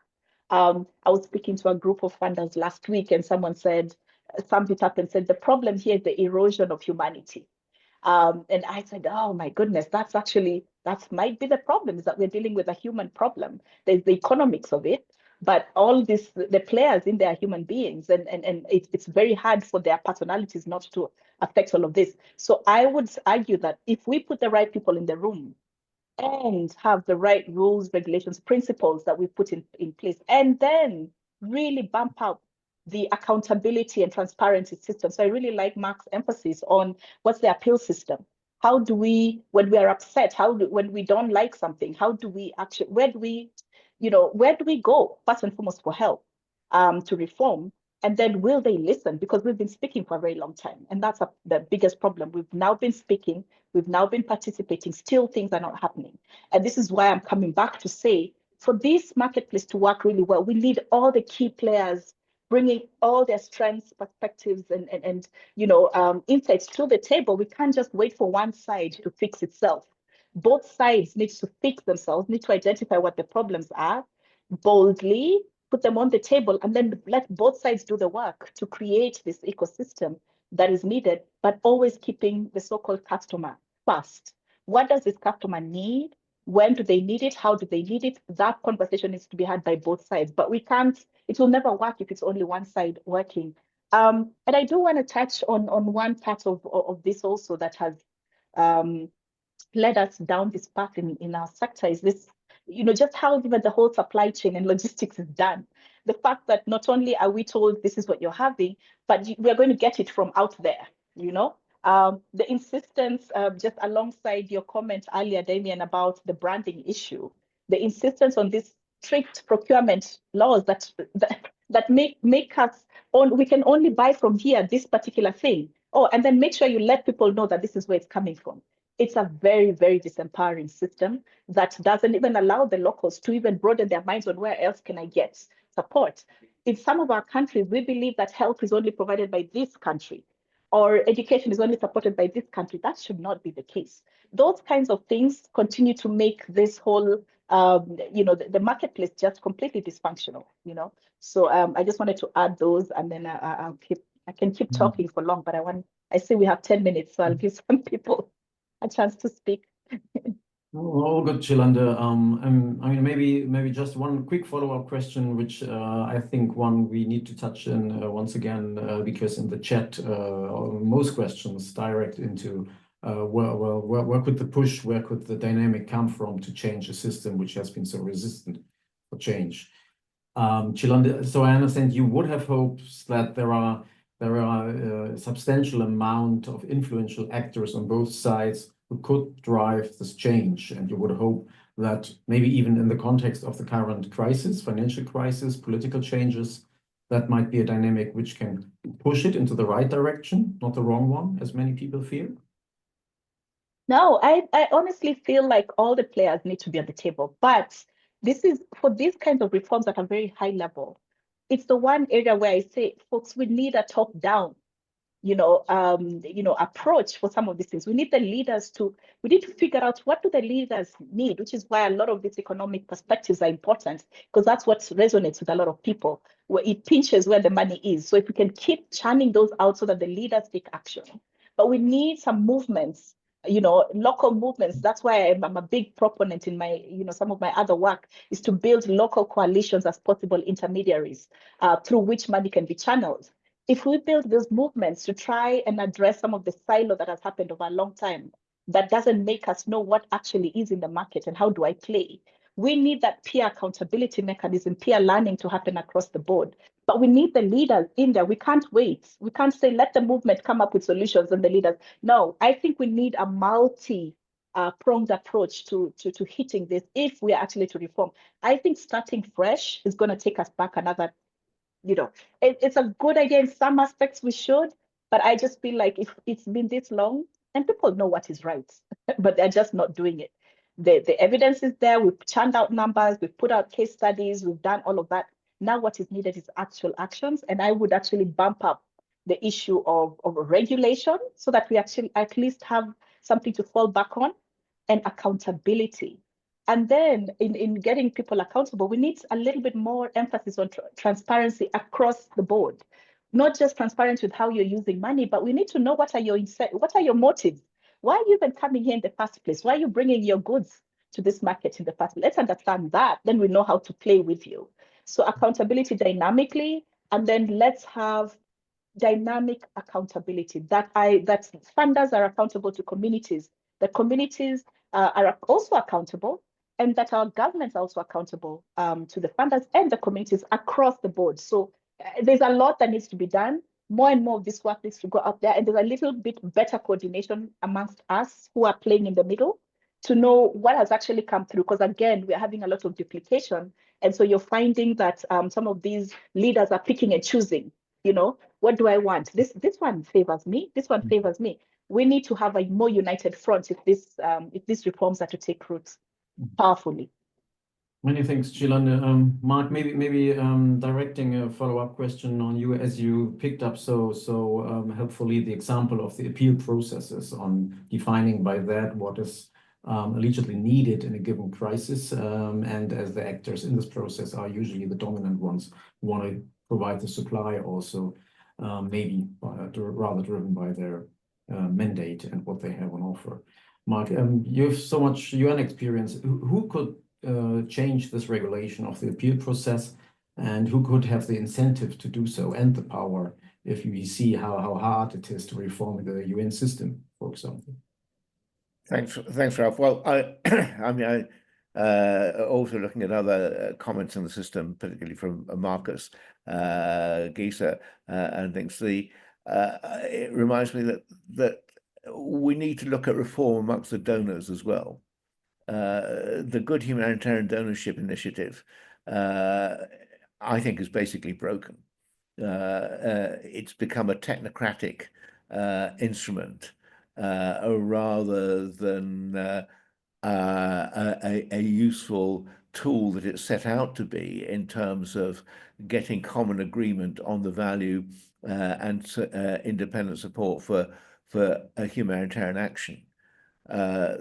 I was speaking to a group of funders last week, and someone summed it up and said, the problem here is the erosion of humanity. And I said, oh my goodness, that might be the problem, is that we're dealing with a human problem. There's the economics of it, but all the players in there are human beings, and it's very hard for their personalities not to affect all of this. So I would argue that if we put the right people in the room and have the right rules, regulations, principles that we put in place, and then really bump up the accountability and transparency system. So I really like Mark's emphasis on what's the appeal system. How do we, when we are upset, when we don't like something, how do we actually, where do we go first and foremost for help, to reform? And then will they listen? Because we've been speaking for a very long time. And that's the biggest problem. We've now been speaking, we've now been participating, still things are not happening. And this is why I'm coming back to say, for this marketplace to work really well, we need all the key players bringing all their strengths, perspectives, and insights to the table. We can't just wait for one side to fix itself. Both sides need to fix themselves, need to identify what the problems are, boldly put them on the table, and then let both sides do the work to create this ecosystem that is needed, but always keeping the so-called customer first. What does this customer need? When do they need it? How do they need it? That conversation needs to be had by both sides, but it will never work if it's only one side working. And I do want to touch on one part of this also that has led us down this path in our sector, is this, just how even the whole supply chain and logistics is done. The fact that not only are we told this is what you're having, but we're going to get it from out there, the insistence, just alongside your comment earlier, Damian, about the branding issue, the insistence on these strict procurement laws that make us, we can only buy from here this particular thing. Oh, and then make sure you let people know that this is where it's coming from. It's a very, very disempowering system that doesn't even allow the locals to even broaden their minds on where else can I get support. In some of our countries, we believe that health is only provided by this country, or education is only supported by this country. That should not be the case. Those kinds of things continue to make this whole, the marketplace just completely dysfunctional, So I just wanted to add those, and then I can keep talking for long, but I see we have 10 minutes, so I'll give some people a chance to speak. All good, Chilanda. I mean, maybe just one quick follow-up question, which I think we need to touch in once again, because in the chat, most questions direct into where could the push, where could the dynamic come from to change a system which has been so resistant for change. Chilanda, so I understand you would have hopes that there are a substantial amount of influential actors on both sides who could drive this change, and you would hope that maybe even in the context of the current crisis, financial crisis, political changes, that might be a dynamic which can push it into the right direction, not the wrong one, as many people fear? No, I honestly feel like all the players need to be at the table, but this is for these kinds of reforms that are very high level. It's the one area where I say, folks, we need a top-down, approach for some of these things. We need we need to figure out what do the leaders need, which is why a lot of these economic perspectives are important, because that's what resonates with a lot of people, where it pinches where the money is. So if we can keep churning those out so that the leaders take action. But we need some movements, local movements. That's why I'm a big proponent in my, some of my other work is to build local coalitions as possible intermediaries through which money can be channeled. If we build those movements to try and address some of the silo that has happened over a long time, that doesn't make us know what actually is in the market and how do I play. We need that peer accountability mechanism, peer learning to happen across the board. But we need the leaders in there. We can't wait. We can't say, let the movement come up with solutions and the leaders. No, I think we need a multi-pronged approach to hitting this if we are actually to reform. I think starting fresh is going to take us back another, it's a good idea in some aspects we should, but I just feel like if it's been this long and people know what is right, but they're just not doing it. The evidence is there. We've churned out numbers. We've put out case studies. We've done all of that. Now what is needed is actual actions. And I would actually bump up the issue of regulation so that we actually at least have something to fall back on, and accountability. And then in getting people accountable, we need a little bit more emphasis on transparency across the board. Not just transparency with how you're using money, but we need to know what are your motives? Why are you even coming here in the first place? Why are you bringing your goods to this market in the first place? Let's understand that. Then we know how to play with you. So accountability dynamically, and then let's have dynamic accountability that funders are accountable to communities, the communities are also accountable, and that our governments are also accountable to the funders and the communities across the board. So there's a lot that needs to be done. More and more of this work needs to go out there, and there's a little bit better coordination amongst us who are playing in the middle to know what has actually come through. Because again, we're having a lot of duplication. And so you're finding that some of these leaders are picking and choosing, what do I want? This one favors me. This one favors me. We need to have a more united front if these reforms are to take root powerfully. Many thanks, Chilane. Mark, maybe directing a follow-up question on you, as you picked up so helpfully the example of the appeal processes, on defining by that what is allegedly needed in a given crisis, and as the actors in this process are usually the dominant ones who want to provide the supply also, maybe rather driven by their mandate and what they have on offer. Mark, you have so much UN experience. Who could change this regulation of the appeal process, and who could have the incentive to do so and the power if we see how hard it is to reform the UN system, for example? Thanks, Ralph. Well, I mean, also looking at other comments in the system, particularly from Marcus Gieser and things, it reminds me that we need to look at reform amongst the donors as well. The Good Humanitarian Donorship Initiative, I think, is basically broken. It's become a technocratic instrument rather than a useful tool that it's set out to be in terms of getting common agreement on the value and independent support for a humanitarian action.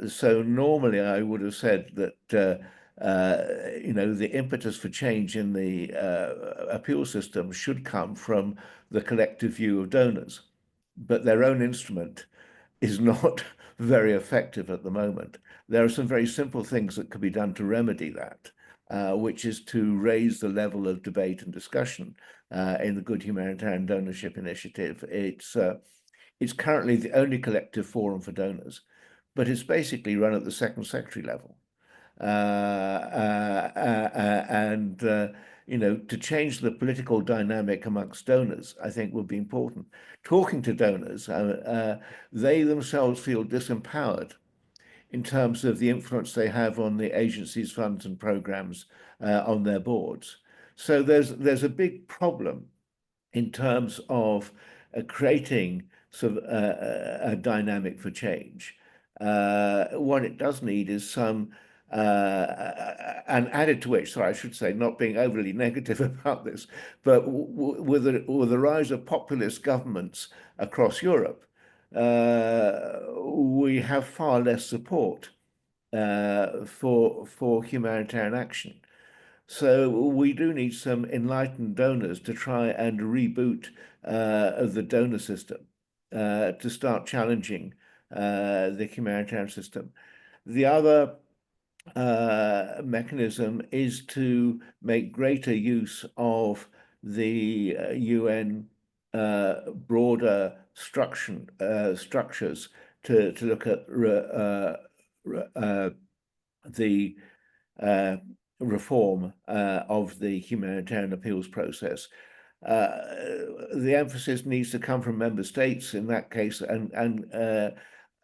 So normally I would have said that the impetus for change in the appeal system should come from the collective view of donors, but their own instrument is not very effective at the moment. There are some very simple things that could be done to remedy that, which is to raise the level of debate and discussion in the Good Humanitarian Donorship Initiative. It's currently the only collective forum for donors, but it's basically run at the second secretary level. To change the political dynamic amongst donors, I think would be important. Talking to donors, they themselves feel disempowered in terms of the influence they have on the agencies, funds and programs on their boards. So there's a big problem in terms of creating sort of a dynamic for change. What it does need is some, and added to which, sorry, I should say, not being overly negative about this, but with the rise of populist governments across Europe, we have far less support for humanitarian action. So we do need some enlightened donors to try and reboot the donor system to start challenging the humanitarian system. The other mechanism is to make greater use of the UN broader structures to look at the reform of the humanitarian appeals process. The emphasis needs to come from member states in that case, and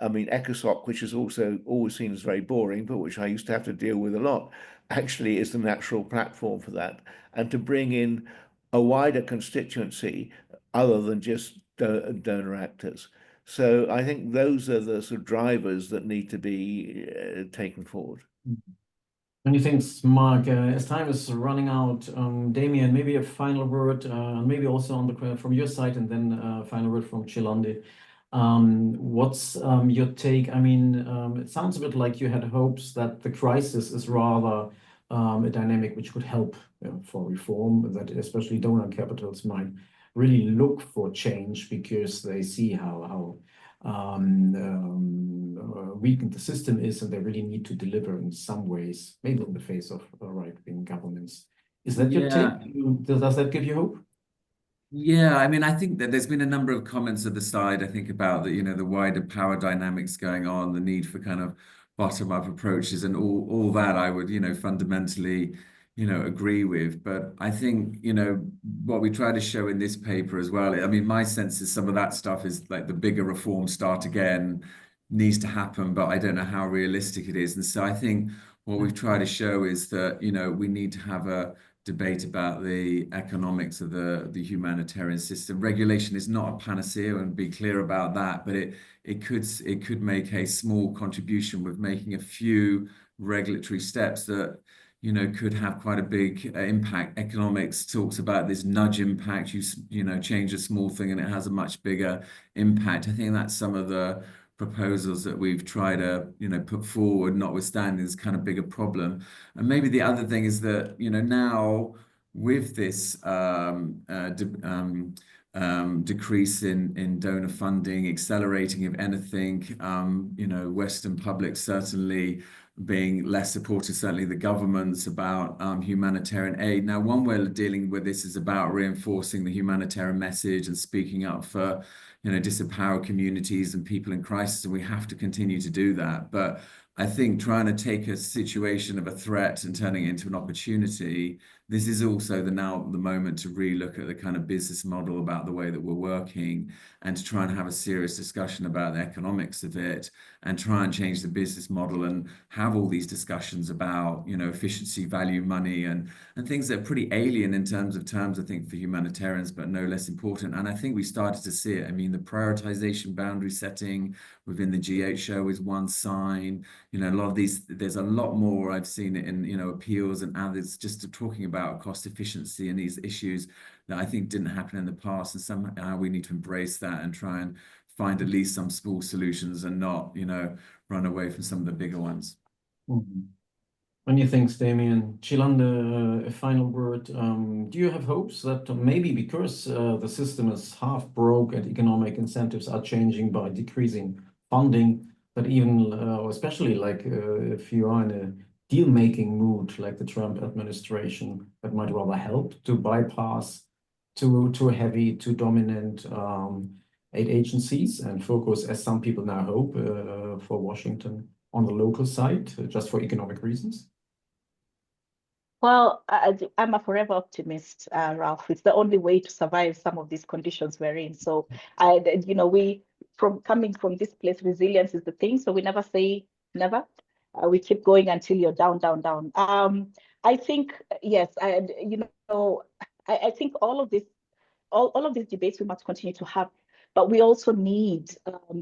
I mean, ECOSOC, which is also always seen as very boring, but which I used to have to deal with a lot, actually is the natural platform for that, and to bring in a wider constituency other than just donor actors. So I think those are the sort of drivers that need to be taken forward. Many thanks, Mark. As time is running out, Damian, maybe a final word, maybe also on the from your side, and then a final word from Chilande. What's your take? I mean, it sounds a bit like you had hopes that the crisis is rather a dynamic which could help for reform, that especially donor capitals might really look for change because they see how weakened the system is, and they really need to deliver in some ways, maybe in the face of right-wing governments. Is that your take? Does that give you hope? Yeah, I mean, I think that there's been a number of comments at the side, I think, about the, the wider power dynamics going on, the need for kind of bottom-up approaches and all that I would, fundamentally, agree with. But I think, what we try to show in this paper as well, I mean, my sense is some of that stuff is like the bigger reform start again needs to happen, but I don't know how realistic it is. And so I think what we've tried to show is that, we need to have a debate about the economics of the humanitarian system. Regulation is not a panacea, and be clear about that, but it could make a small contribution with making a few regulatory steps that could have quite a big impact. Economics talks about this nudge impact. You change a small thing and it has a much bigger impact. I think that's some of the proposals that we've tried to put forward, notwithstanding this kind of bigger problem. And maybe the other thing is that now with this decrease in donor funding accelerating, if anything, Western public certainly being less supportive, certainly the governments, about humanitarian aid. Now, one way of dealing with this is about reinforcing the humanitarian message and speaking up for disempowered communities and people in crisis, and we have to continue to do that. But I think trying to take a situation of a threat and turning it into an opportunity, this is also the moment to relook at the kind of business model about the way that we're working, and to try and have a serious discussion about the economics of it, and try and change the business model and have all these discussions about, efficiency, value, money, and things that are pretty alien in terms, I think, for humanitarians, but no less important. And I think we started to see it. I mean, the prioritization boundary setting within the GHO is one sign. A lot of these, there's a lot more I've seen it in, appeals and others, just talking about cost efficiency and these issues that I think didn't happen in the past. And somehow we need to embrace that and try and find at least some small solutions and not, run away from some of the bigger ones. Mm-hmm. Many thanks, Damian. Chilande, a final word. Do you have hopes that maybe because the system is half broke and economic incentives are changing by decreasing funding, that even, or especially like if you are in a deal-making mood like the Trump administration, that might rather help to bypass too heavy, too dominant aid agencies and focus, as some people now hope, for Washington on the local side, just for economic reasons? Well, I'm a forever optimist, Ralph. It's the only way to survive some of these conditions we're in. So, we, coming from this place, resilience is the thing. So we never say never. We keep going until you're down, down, down. I think, yes, I think all of these debates we must continue to have, but we also need,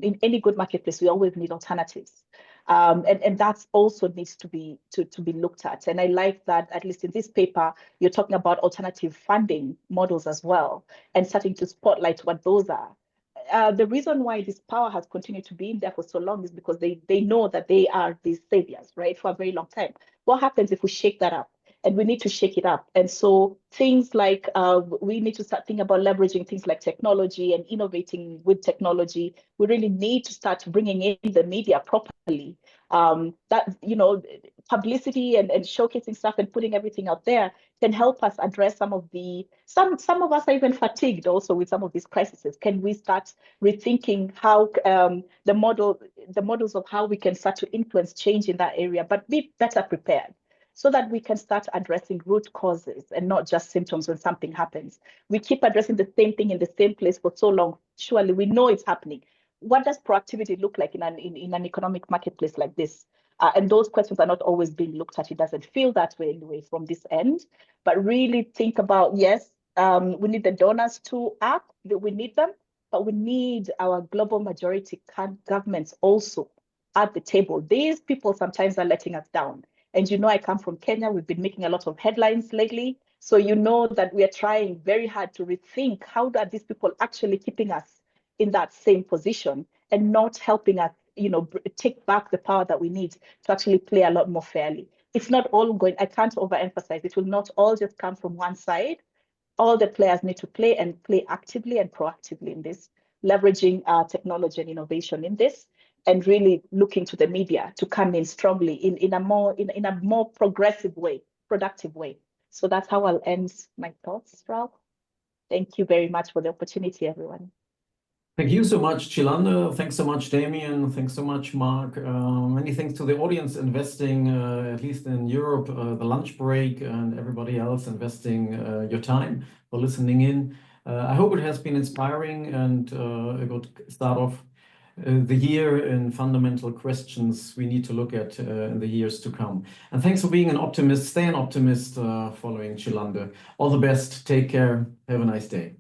in any good marketplace, we always need alternatives. And that also needs to be looked at. And I like that, at least in this paper, you're talking about alternative funding models as well, and starting to spotlight what those are. The reason why this power has continued to be in there for so long is because they know that they are these saviors, right, for a very long time. What happens if we shake that up? And we need to shake it up. And so things like we need to start thinking about leveraging things like technology and innovating with technology. We really need to start bringing in the media properly. That, publicity and showcasing stuff and putting everything out there can help us address some of us are even fatigued also with some of these crises. Can we start rethinking how the models of how we can start to influence change in that area, but be better prepared, so that we can start addressing root causes and not just symptoms when something happens. We keep addressing the same thing in the same place for so long. Surely we know it's happening. What does proactivity look like in an economic marketplace like this? And those questions are not always being looked at. It doesn't feel that way anyway from this end, but really think about, yes, we need the donors to act, we need them, but we need our global majority governments also at the table. These people sometimes are letting us down. And I come from Kenya. We've been making a lot of headlines lately. So you know that we are trying very hard to rethink how are these people actually keeping us in that same position and not helping us, take back the power that we need to actually play a lot more fairly. It's not all going, I can't overemphasize, it will not all just come from one side. All the players need to play and play actively and proactively in this, leveraging technology and innovation in this, and really looking to the media to come in strongly in a more progressive way, productive way. So that's how I'll end my thoughts, Ralph. Thank you very much for the opportunity, everyone. Thank you so much, Chilanda. Thanks so much, Damian. Thanks so much, Mark. Many thanks to the audience investing, at least in Europe, the lunch break, and everybody else investing your time for listening in. I hope it has been inspiring and a good start off the year in fundamental questions we need to look at in the years to come. And thanks for being an optimist. Stay an optimist following Chilanda. All the best. Take care. Have a nice day.